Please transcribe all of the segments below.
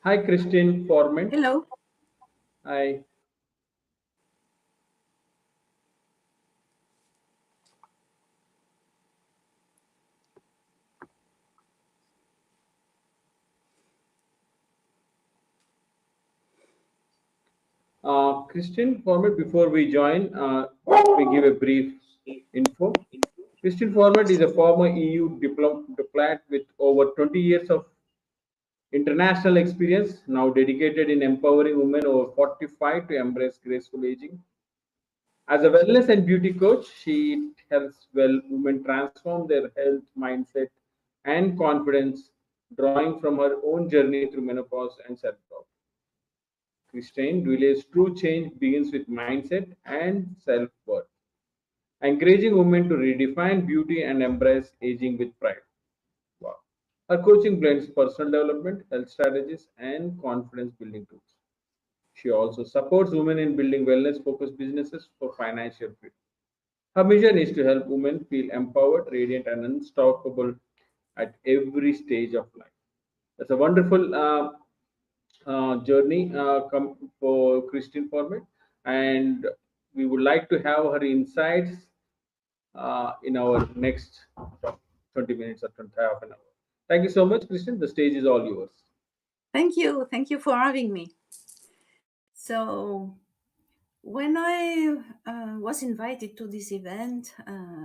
Hi, Christine Forman. Hello. Hi. Christine Format, before we join, we give a brief info. Christine Format is a former EU diplomat with over 20 years of international experience, now dedicated in empowering women over 45 to embrace graceful aging. As a wellness and beauty coach, she helps women transform their health, mindset, and confidence, drawing from her own journey through menopause and self-love. Christine Duillet's true change begins with mindset and self-worth, encouraging women to redefine beauty and embrace aging with pride. Wow. Her coaching blends personal development, health strategies, and confidence building tools. She also supports women in building wellness focused businesses for financial freedom. Her mission is to help women feel empowered, radiant, and unstoppable at every stage of life. That's a wonderful journey for Christian Format, and we would like to have her insights in our next talk, 20 minutes or 20, half an hour. Thank you so much, Christian. The stage is all yours. Thank you. Thank you for having me. So, when I was invited to this event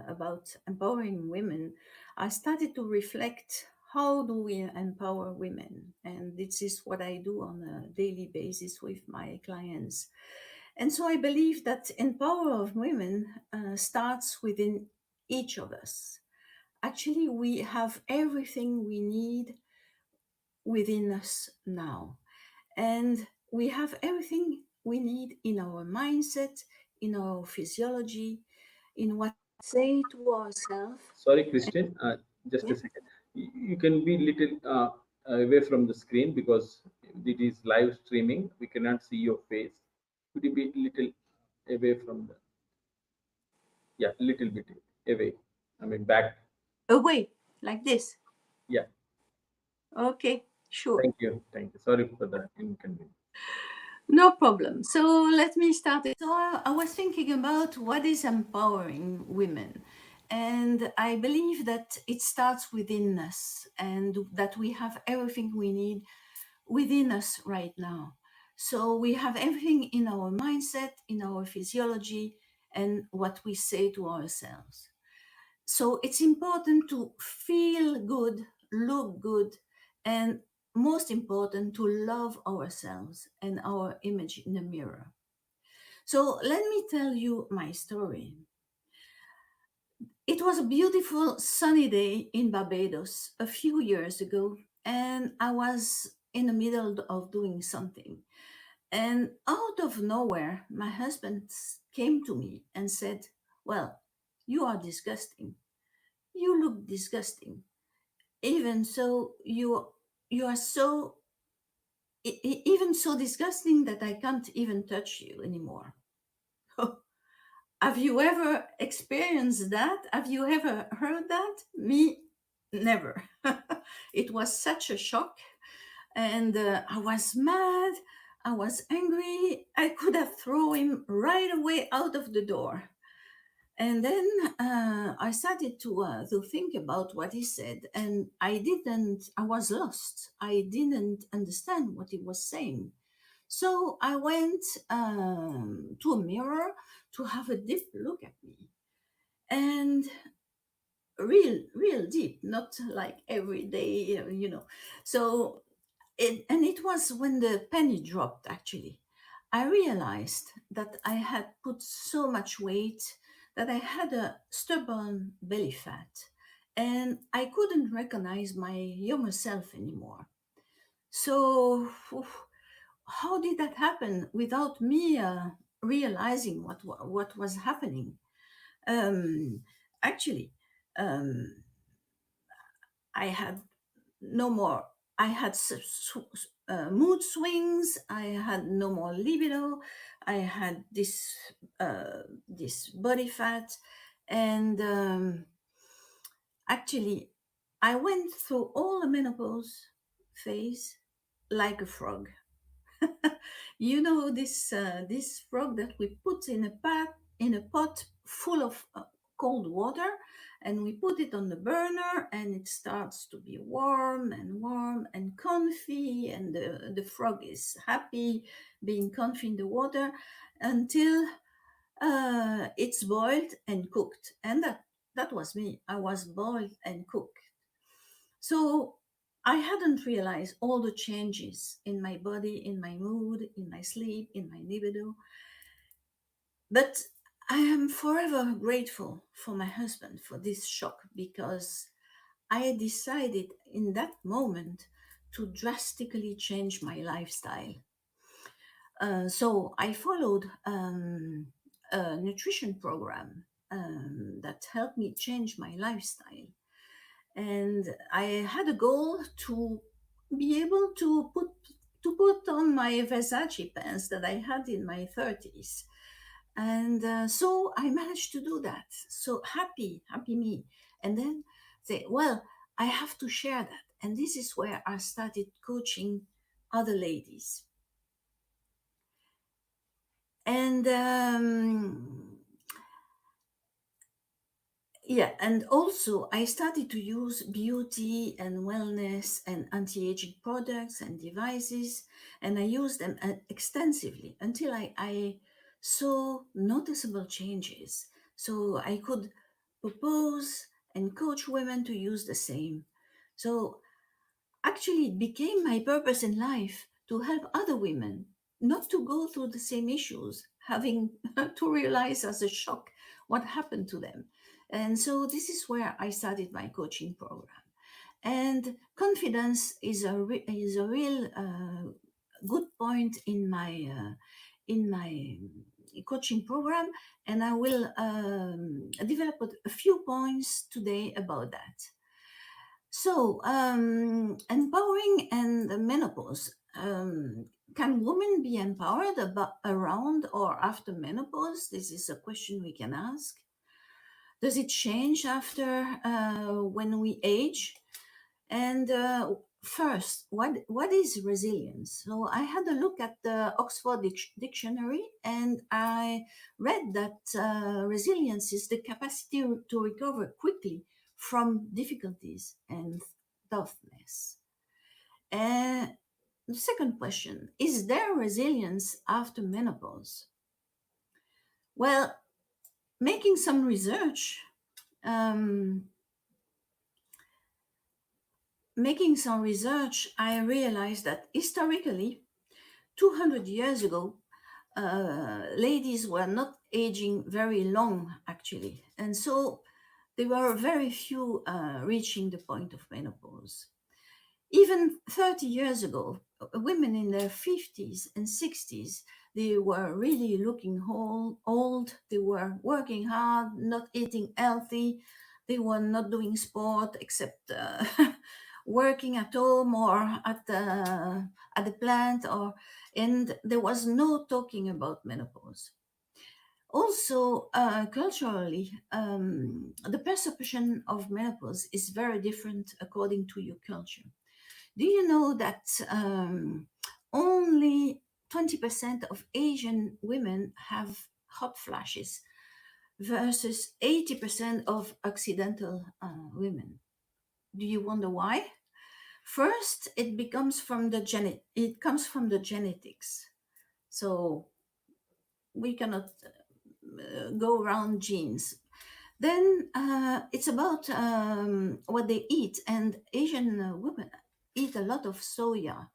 about empowering women, I started to reflect how do we empower women? And this is what I do on a daily basis with my clients. And so I believe that empower of women starts within each of us. Actually, we have everything we need within us now. And we have everything we need in our mindset, in our physiology, in what we say to ourselves. Sorry, Christian. Just Yeah. a second. You can be little away from the screen because it is live streaming. We cannot see your face. Could you be little away from the? Yeah, little bit away. I mean back. Away, like this. Yeah. Okay, sure. Thank you. Thank you. Sorry for the inconvenience. No problem. So let me start. So I was thinking about what is empowering women. And I believe that it starts within us and that we have everything we need within us right now. So we have everything in our mindset, in our physiology, and what we say to ourselves. So it's important to feel good, look good, and most important, to love ourselves and our image in the mirror. So let me tell you my story. It was a beautiful sunny day in Barbados a few years ago, and I was in the middle of doing something. And out of nowhere, my husband came to me and said, "Well, you are disgusting. You look disgusting. Even so, you are so even so disgusting that I can't even touch you anymore." Have you ever experienced that? Have you ever heard that? Me, never. It was such a shock, and I was mad. I was angry. I could have thrown him right away out of the door. And then I started to think about what he said, and I didn't. I was lost. I didn't understand what he was saying. So I went to a mirror to have a deep look at me, and real deep, not like every day, you know. So it was when the penny dropped. Actually, I realized that I had put so much weight that I had a stubborn belly fat, and I couldn't recognize my younger self anymore. So, how did that happen without me realizing what was happening? Um, Actually, um, I had no more. I had mood swings. I had no more libido. I had this body fat, and actually, I went through all the menopause phase like a frog. You know this frog that we put in a pot full of cold water, and we put it on the burner, and it starts to be warm and comfy, and the frog is happy being comfy in the water until it's boiled and cooked. And that was me. I was boiled and cooked. So I hadn't realized all the changes in my body, in my mood, in my sleep, in my libido. But I am forever grateful for my husband for this shock, because I decided in that moment to drastically change my lifestyle. So I followed a nutrition program that helped me change my lifestyle. And I had a goal to be able to put on my Versace pants that I had in my 30s. And so I managed to do that. So happy me. And then say, well, I have to share that. And this is where I started coaching other ladies. And yeah, and also I started to use beauty and wellness and anti-aging products and devices, and I used them extensively until I saw noticeable changes. So I could propose and coach women to use the same. So actually, it became my purpose in life to help other women not to go through the same issues, having to realize as a shock what happened to them. And so this is where I started my coaching program. And confidence is a real good point in my coaching program, and I will develop a few points today about that. So, empowering and menopause. Can women be empowered around or after menopause? This is a question we can ask. Does it change after when we age? And first, what is resilience? So I had a look at the Oxford Dictionary, and I read that resilience is the capacity to recover quickly from difficulties and toughness. And the second question, is there resilience after menopause? Well, making some research, um, I realized that historically, 200 years ago, ladies were not aging very long, actually. And so there were very few reaching the point of menopause. Even 30 years ago, women in their 50s and 60s, they were really looking old. They were working hard, not eating healthy. They were not doing sport except working at home or at the plant, and there was no talking about menopause. Also, culturally, the perception of menopause is very different according to your culture. Do you know that only 20% of Asian women have hot flashes versus 80% of Occidental women? Do you wonder why? First, it comes from the genetics. So we cannot go around genes. Then it's about what they eat, and Asian women eat a lot of soya.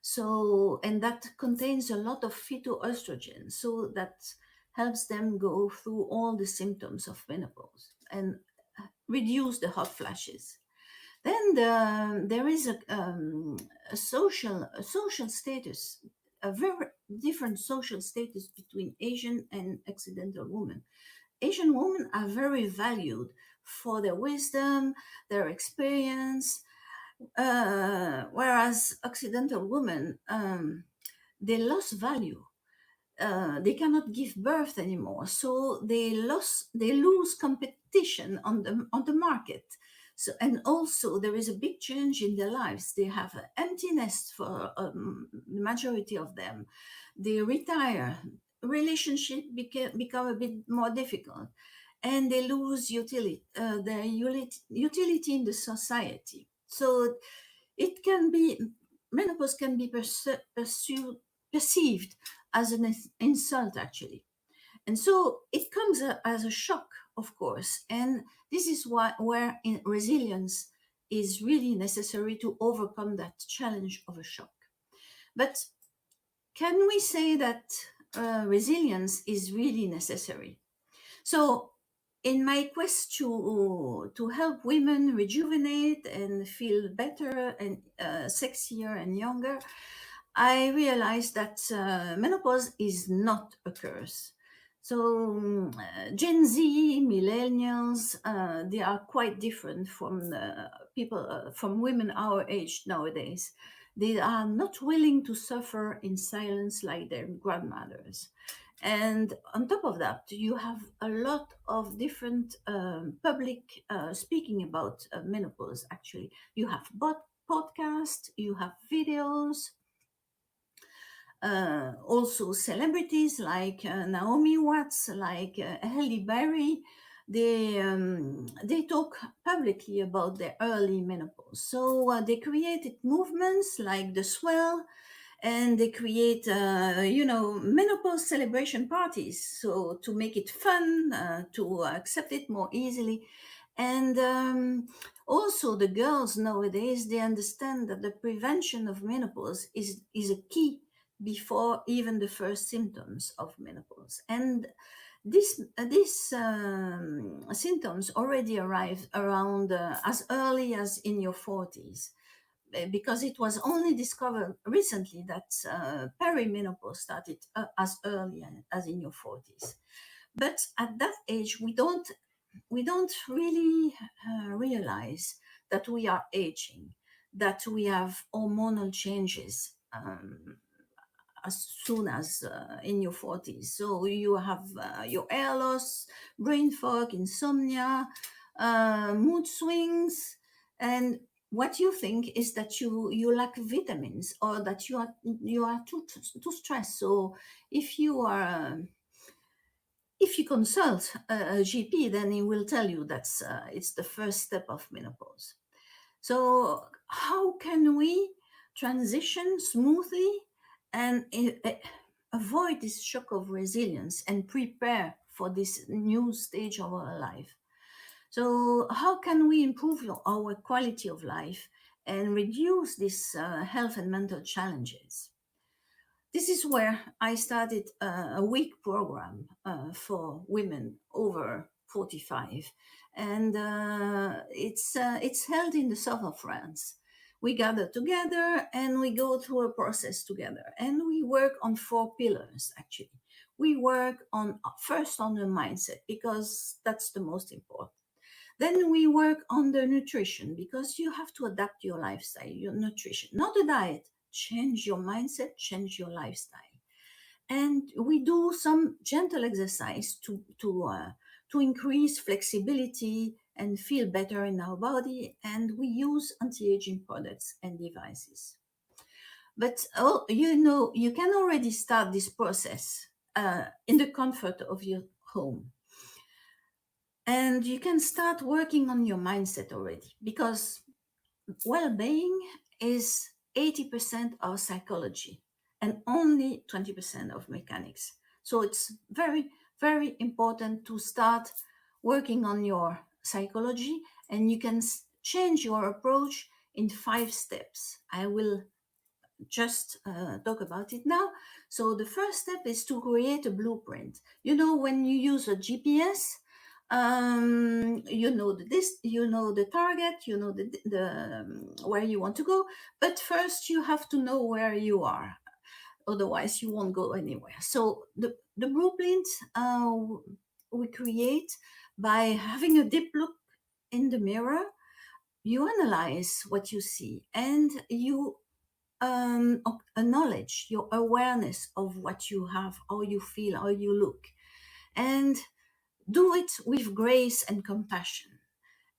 So, and that contains a lot of phytoestrogen, so that helps them go through all the symptoms of menopause and reduce the hot flashes. Then there is a social status, a very different social status between Asian and Occidental women. Asian women are very valued for their wisdom, their experience, whereas Occidental women, they lost value. They cannot give birth anymore, so they lose competition on the market. So, and also there is a big change in their lives. They have an empty nest for the majority of them. They retire. Relationship become a bit more difficult, and they lose utility in the society. So it can be menopause can be perceived as an insult, actually, and so it comes as a shock, of course. And this is where resilience is really necessary to overcome that challenge of a shock. But can we say that resilience is really necessary? So, in my quest to help women rejuvenate and feel better and sexier and younger, I realized that menopause is not a curse. So, Gen Z, millennials, they are quite different from people, from women our age nowadays. They are not willing to suffer in silence like their grandmothers. And on top of that, you have a lot of different public speaking about menopause, actually. You have podcasts, you have videos, also celebrities like Naomi Watts, like Halle Berry. They talk publicly about their early menopause. So they created movements like the Swell, and they create menopause celebration parties, so to make it fun, to accept it more easily. And also the girls nowadays, they understand that the prevention of menopause is a key before even the first symptoms of menopause. And these symptoms already arrive around as early as in your 40s, because it was only discovered recently that perimenopause started as early as in your 40s. But at that age, we don't really realize that we are aging, that we have hormonal changes as soon as in your 40s. So you have your hair loss, brain fog, insomnia, mood swings, and what you think is that you lack vitamins, or that you are too stressed. So if you are if you consult a GP, then he will tell you that's it's the first step of menopause. So how can we transition smoothly and avoid this shock of resilience and prepare for this new stage of our life? So how can we improve our quality of life and reduce these health and mental challenges? This is where I started a week program for women over 45, and it's held in the south of France. We gather together and we go through a process together, and we work on 4 pillars. Actually, we work on first on the mindset, because that's the most important. Then we work on the nutrition, because you have to adapt your lifestyle, your nutrition, not a diet. Change your mindset, change your lifestyle. And we do some gentle exercise to increase flexibility and feel better in our body. And we use anti-aging products and devices. But you can already start this process in the comfort of your home. And you can start working on your mindset already, because well-being is 80% of psychology and only 20% of mechanics. So it's very, very important to start working on your psychology, and you can change your approach in 5 steps. I will just talk about it now. So the first step is to create a blueprint. When you use a GPS, the target, where you want to go, but first you have to know where you are, otherwise you won't go anywhere. So the blueprint we create by having a deep look in the mirror. You analyze what you see, and you acknowledge your awareness of what you have, how you feel, how you look, and do it with grace and compassion.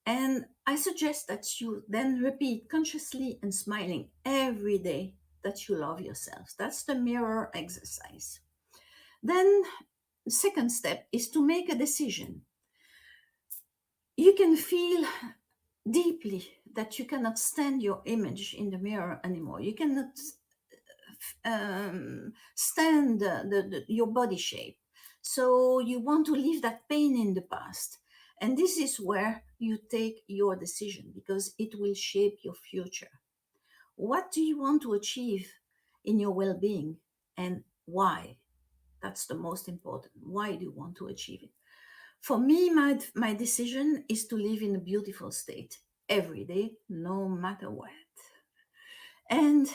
And I suggest that you then repeat consciously and smiling every day that you love yourself. That's the mirror exercise. Then, second step is to make a decision. You can feel deeply that you cannot stand your image in the mirror anymore. You cannot stand your body shape. So you want to leave that pain in the past. And this is where you take your decision because it will shape your future. What do you want to achieve in your well being and why? That's the most important. Why do you want to achieve it? For me, my decision is to live in a beautiful state every day, no matter what. And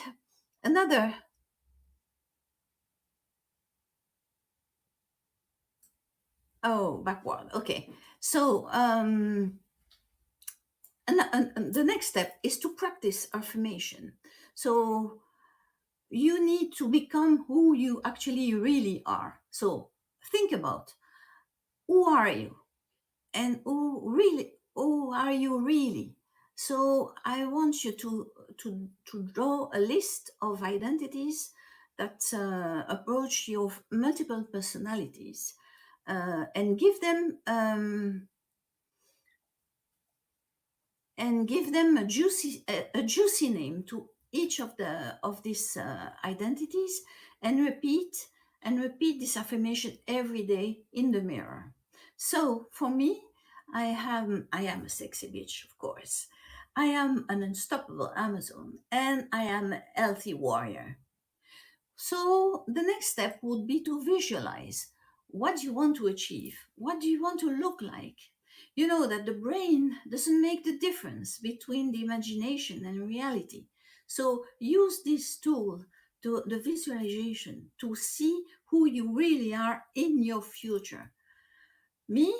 another, backward. Okay. So, and the next step is to practice affirmation. So, you need to become who you actually really are. So, think about who are you and who are you really. So I want you to draw a list of identities that approach your multiple personalities and give them a juicy name to each of these identities, and repeat this affirmation every day in the mirror. So for me, I am a sexy bitch, of course. I am an unstoppable Amazon, and I am a healthy warrior. So the next step would be to visualize what do you want to achieve? What do you want to look like? You know that the brain doesn't make the difference between the imagination and reality. So use this tool to the visualization to see who you really are in your future. Me,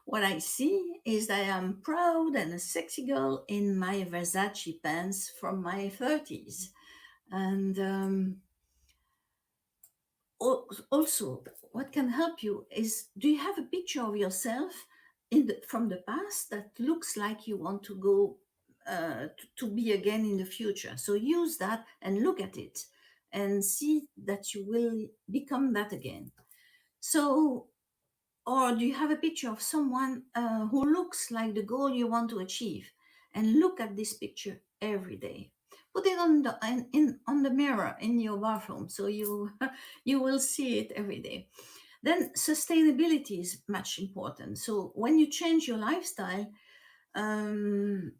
what I see is that I am proud and a sexy girl in my Versace pants from my 30s. And also, what can help you is, do you have a picture of yourself from the past that looks like you want to go to be again in the future? So use that and look at it and see that you will become that again. So, or do you have a picture of someone who looks like the goal you want to achieve? And look at this picture every day. Put it on the mirror in your bathroom so you you will see it every day. Then sustainability is much important. So when you change your lifestyle, um,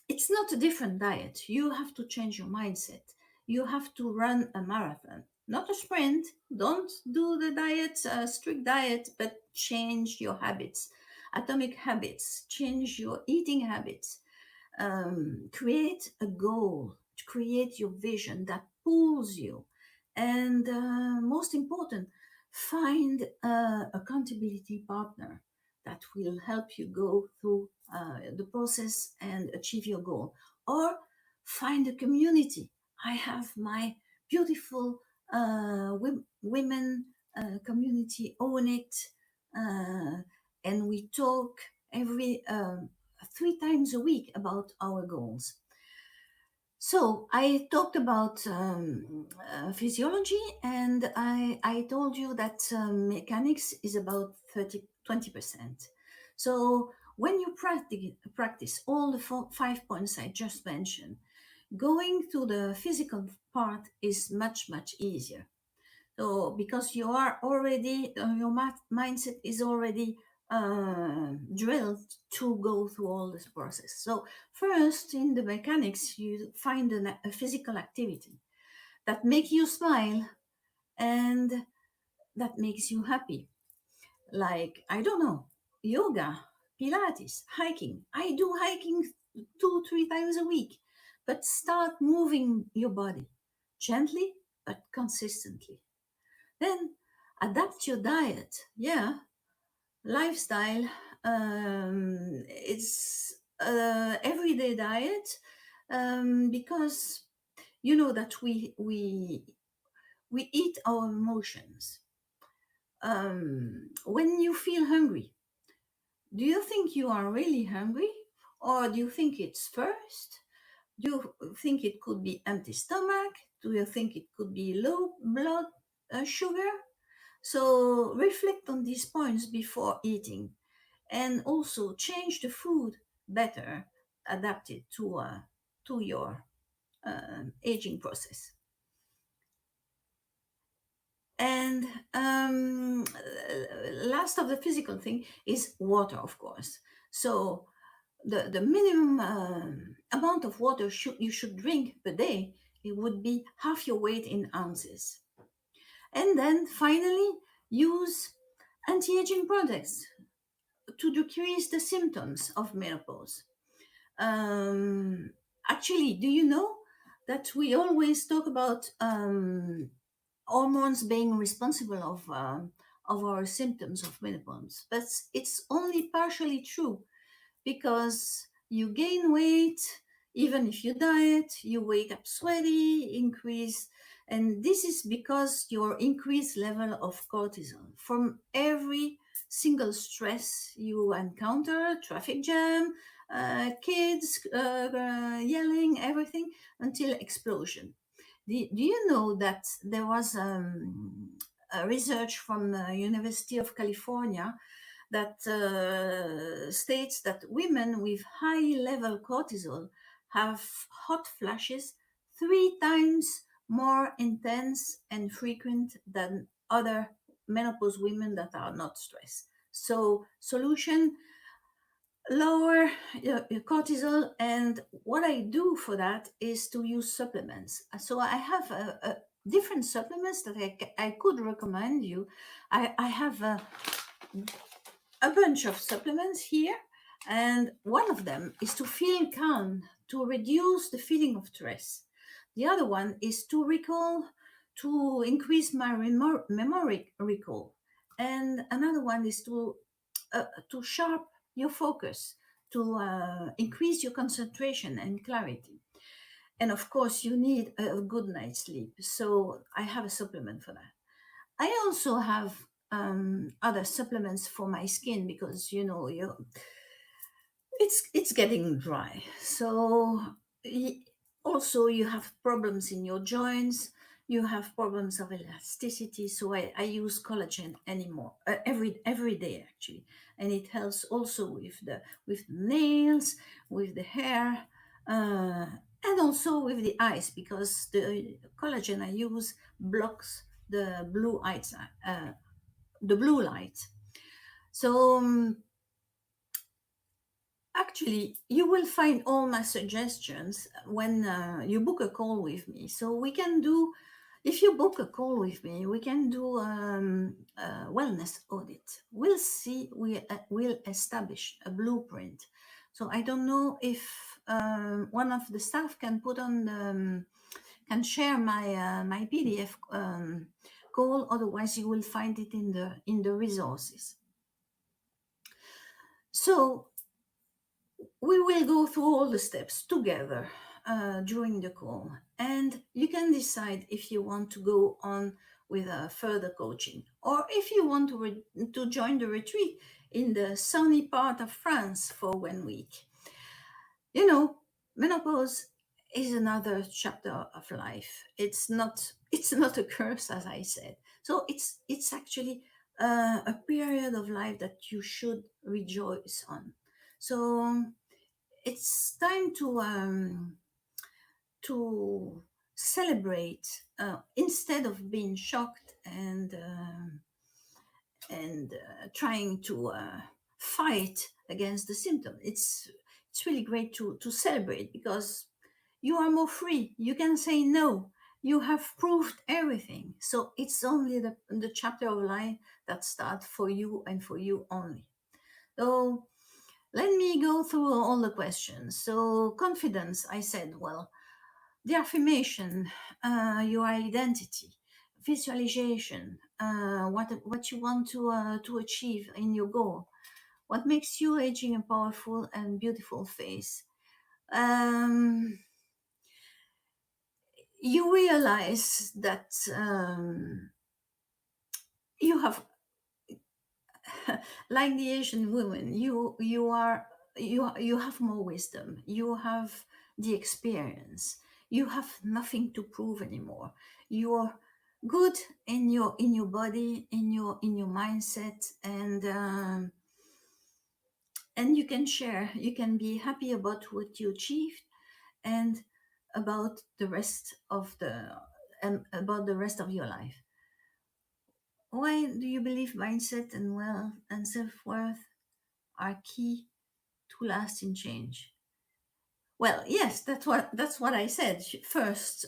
it's not a different diet. You have to change your mindset. You have to run a marathon, not a sprint. Don't do the diet, strict diet, but change your habits, atomic habits, change your eating habits. Create a goal, create your vision that pulls you. And most important, find a accountability partner that will help you go through the process and achieve your goal. Or find a community. I have my beautiful women community, Own It, and we talk every 3 times a week about our goals. So I talked about physiology, and I told you that mechanics is about 20%. So when you practice all the 5 points I just mentioned, going to the physical part is much, much easier. So because you are already, your mindset is already drilled to go through all this process. So first, in the mechanics, you find a physical activity that makes you smile and that makes you happy. Like, I don't know, yoga, Pilates, hiking. I do hiking 2, 3 times a week, but start moving your body gently but consistently. Then adapt your diet. Yeah, lifestyle. It's everyday diet because you know that we eat our emotions. When you feel hungry, Do you think you are really hungry? Or do you think it's thirst? Do you think it could be empty stomach? Do you think it could be low blood sugar? So reflect on these points before eating, and also change the food better adapted to your aging process. And last of the physical thing is water, of course. So the minimum amount of water you should drink per day, it would be half your weight in ounces. And then finally, use anti-aging products to decrease the symptoms of menopause. Um, Actually, do you know that we always talk about hormones being responsible of our symptoms of menopause, but it's only partially true, because you gain weight, even if you diet, you wake up sweaty, increase, and this is because your increased level of cortisol from every single stress you encounter, traffic jam, kids yelling, everything, until explosion. Do you know that there was a research from the University of California that states that women with high level cortisol have hot flashes 3 times more intense and frequent than other menopause women that are not stressed. So, solution, lower your cortisol. And what I do for that is to use supplements. So I have different supplements that I could recommend you. I have a bunch of supplements here, and one of them is to feel calm, to reduce the feeling of stress. The other one is to recall, to increase my memory recall, and another one is to sharp your focus, to increase your concentration and clarity. And of course, you need a good night's sleep. So I have a supplement for that. I also have other supplements for my skin, because it's getting dry. So also you have problems in your joints. You have problems of elasticity. So I use collagen anymore every day actually, and it helps also with nails, with the hair. And also with the eyes, because the collagen I use blocks the blue light. So actually, you will find all my suggestions when you book a call with me. So we can do, if you book a call with me, we can do a wellness audit. We'll see, we'll establish a blueprint. So I don't know if one of the staff can put on can share my PDF call. Otherwise, you will find it in the resources. So we will go through all the steps together during the call, and you can decide if you want to go on with further coaching, or if you want to join the retreat in the sunny part of France for 1 week. Menopause is another chapter of life. It's not a curse, as I said. So it's actually a period of life that you should rejoice on. So it's time to celebrate, instead of being shocked and trying to fight against the symptom. It's really great to celebrate, because you are more free. You can say no. You have proved everything. So it's only the chapter of life that starts for you and for you only. So let me go through all the questions. So confidence, I said, well, the affirmation, your identity, visualization, what you want to achieve in your goal, what makes you aging a powerful and beautiful face. You realize that you have like the Asian women, you have more wisdom. You have the experience. You have nothing to prove anymore. You're good in your body, in your mindset, and you can share. You can be happy about what you achieved and about the rest of your life. Why do you believe mindset and wealth and self-worth are key to lasting change? Well, yes, that's what I said. First,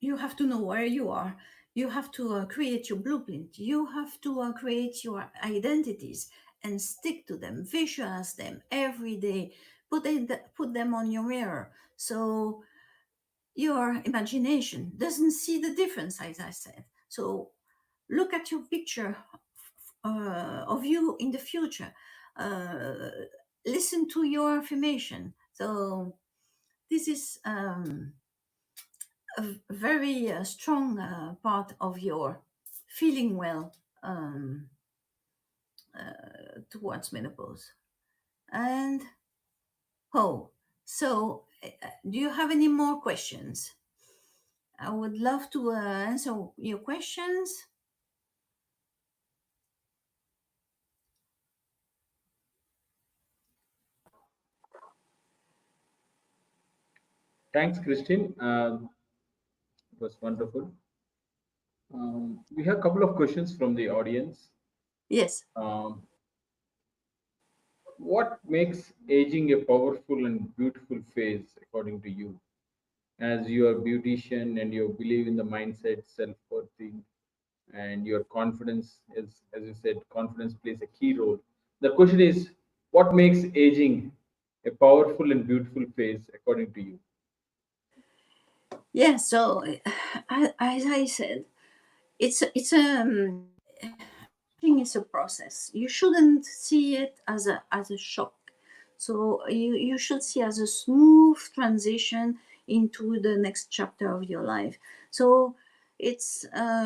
you have to know where you are. You have to create your blueprint. You have to create your identities and stick to them. Visualize them every day. Put them on your mirror so your imagination doesn't see the difference, as I said. So look at your picture of you in the future. Uh, Listen to your affirmation. So this is a very strong part of your feeling well towards menopause. And oh, so do you have any more questions? I would love to answer your questions. Thanks, Christine. It was wonderful. We have a couple of questions from the audience. Yes. Um, what makes aging a powerful and beautiful phase, according to you? As you are a beautician and you believe in the mindset, self-worth, and your confidence is, as you said, confidence plays a key role. The question is, what makes aging a powerful and beautiful phase, according to you? Yeah. So, as I said, aging is a process. You shouldn't see it as a shock. So you should see as a smooth transition into the next chapter of your life. So it's a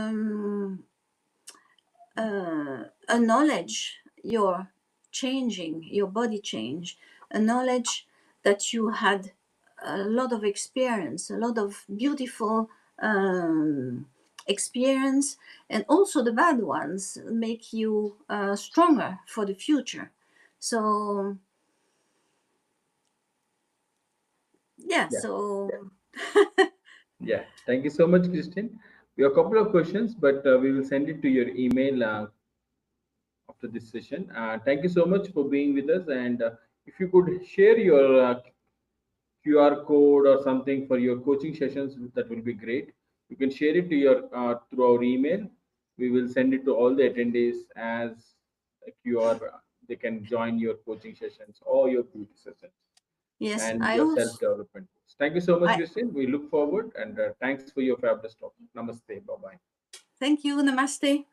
knowledge you're changing, your body change, a knowledge that you had a lot of experience, a lot of beautiful experience, and also the bad ones make you stronger for the future. So yeah, Yeah. so Yeah, thank you so much, Christine. We have a couple of questions, but we will send it to your email after this session. Thank you so much for being with us. And if you could share your QR code or something for your coaching sessions, that will be great. You can share it to your through our email. We will send it to all the attendees as a QR. They can join your coaching sessions or your beauty sessions yes, and I your also self-development. Thank you so much, I Christine. We look forward and thanks for your fabulous talk. Namaste. Bye bye. thank you. Namaste.